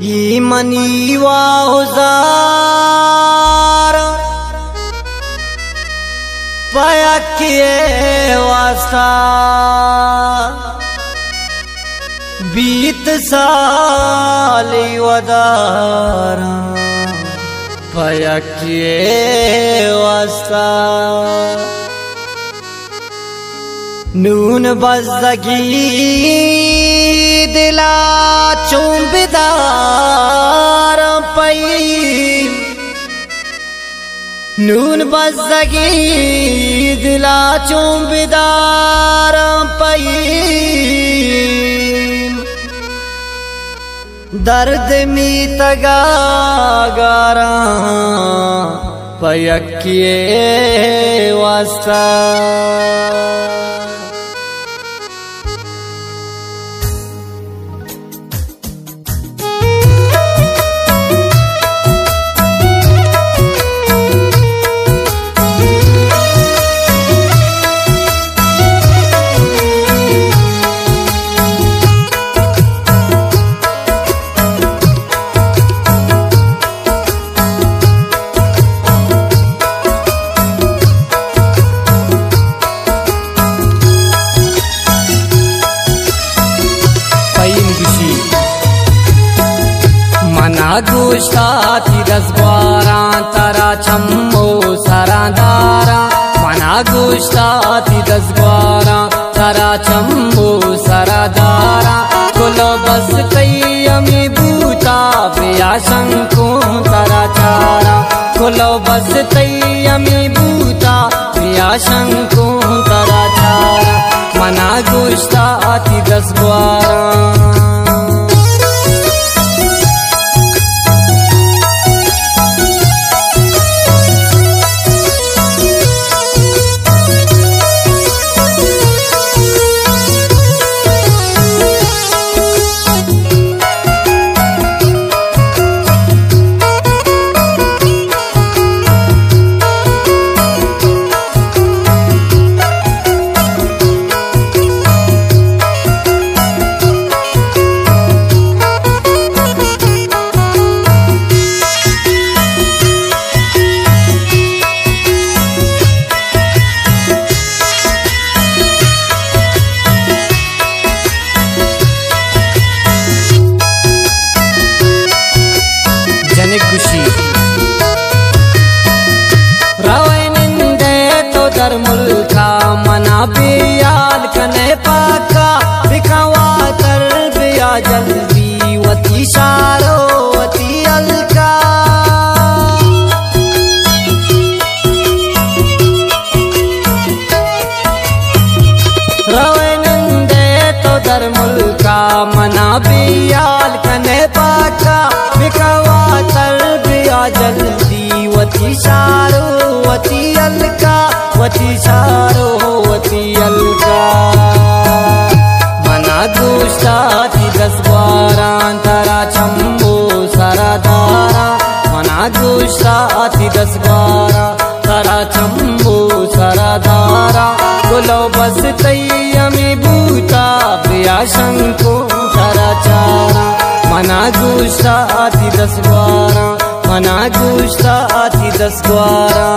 ये मनी वाजार पाया किए वास्ता बीत साली वदारा पाया किए वास्ता नून बज़गी दिला चुंबदार पई नून बज़गी दिला चुंबदार पई दर्द में तगा गारा पयकिए वास्ता गुस्ताती दसबारा तारा चम्मो सरादारा मना गुस्ताती दसबारा तारा चम्मो सरादारा कुलो बस तयमी बूता बेया शंको तारा चारा कुलो बस तयमी बूता बेया शंको तारा चारा मना गुस्ताती दसबारा मुल्का मना बियाल कने पाका बिखावा कर बिया जल्दी वती शारो वती अलका रवनंदे तो दर मुल्का मना बियाल कने पाका बिखावा कर बिया जल्दी वती शारो वती अलका वती सारो वती अलका मना गुस्ताती दसबारा तारा चम्बो सरादारा मना गुस्ताती दसबारा तारा चम्बो सरादारा कुलो बस तयमी बूता बेया शंको तारा चारा मना गुस्ताती दसबारा मना गुस्ताती दसबारा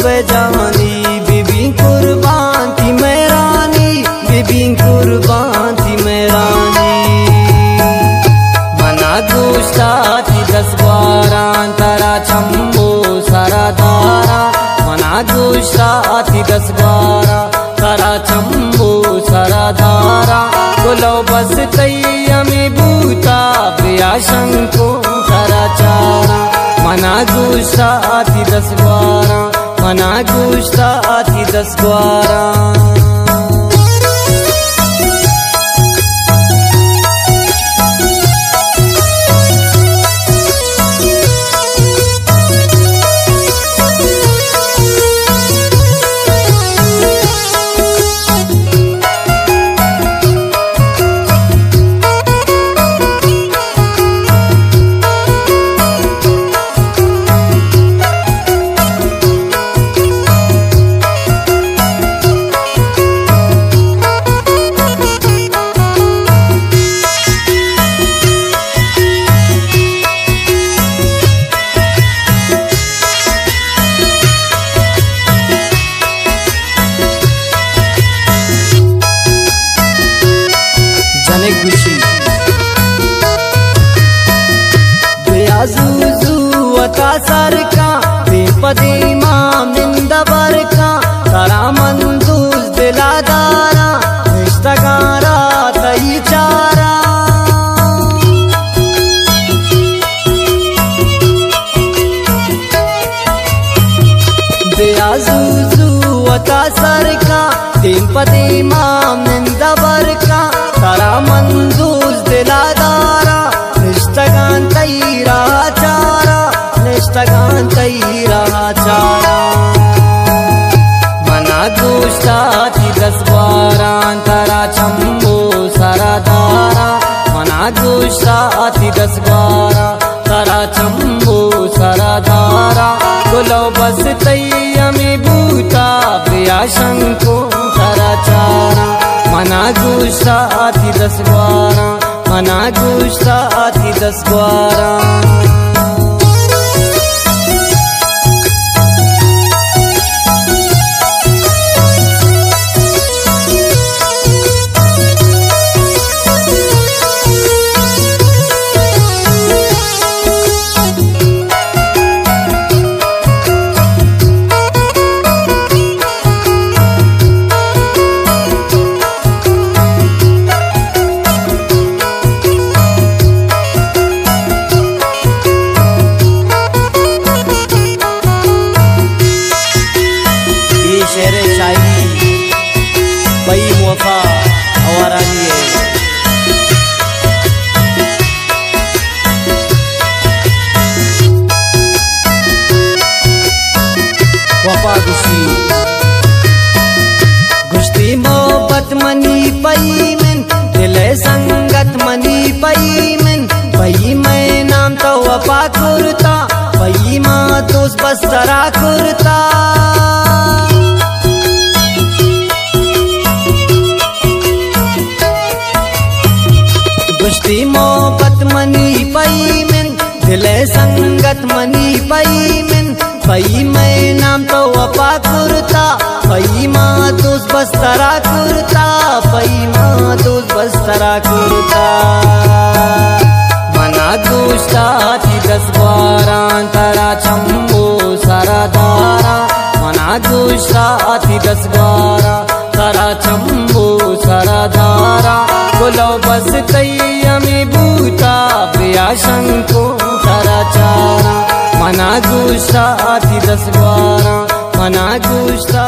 बेजानी बीबी कुर्बान थी मैं रानी बीबी कुर्बान थी मैं रानी मना गुस्सा थी 10 12 तारा चंबो सरदारा मना गुस्सा थी 10 12 तारा चंबो सरदारा गुलो बस तैयमी बूता प्रिया शंको सराचारा मना गुस्सा थी 10 12 मना गुस्सा थी 10 12 बेआज़ूज़ूअता सरका बेपदे माम निंदबर का तारा मंदूज दिलादारा रिश्तगारा तई चारा बेआज़ूज़ूअता सरका बेपदे माम निंदबर का तारा मंदूज दिलादारा निष्ठगान तैरा चारा निष्ठगान तैरा चारा मना गुस्सा थी 10 12 तारा चंबो सरदारा मना गुस्सा थी 10 12 तारा चंबो सरदारा गुलो बस तैयमी बूता प्रिया शंको सराचारा मना गुस्सा थी 10 12 मना गुस्सा थी 10 12 शेर शायरी बई वफा आवारानी है वफा गुशी गुश्ती मोहब्बत मनी पई में दिल संगत मनी पई में पई मैं नाम तो वफा कुर्ता पई माँ दोस्त बस्तरा कुर्ता गुश्ती मोहब्बत मनी पई में दिल संगत मनी पई में पई मैं नाम तो वफा कुर्ता पई माँ दोस्त बस्तरा कुर्ता पई माँ दोस्त बस्तरा कुर्ता मना गुस्सा थी 10 12 तारा चंबो सरदारा मना गुस्सा थी 10 12 तारा चंबो सरदारा गुलो बस तैयमी बूता प्रिया शंको सराचारा मना गुस्सा थी 10 12 मना गुस्सा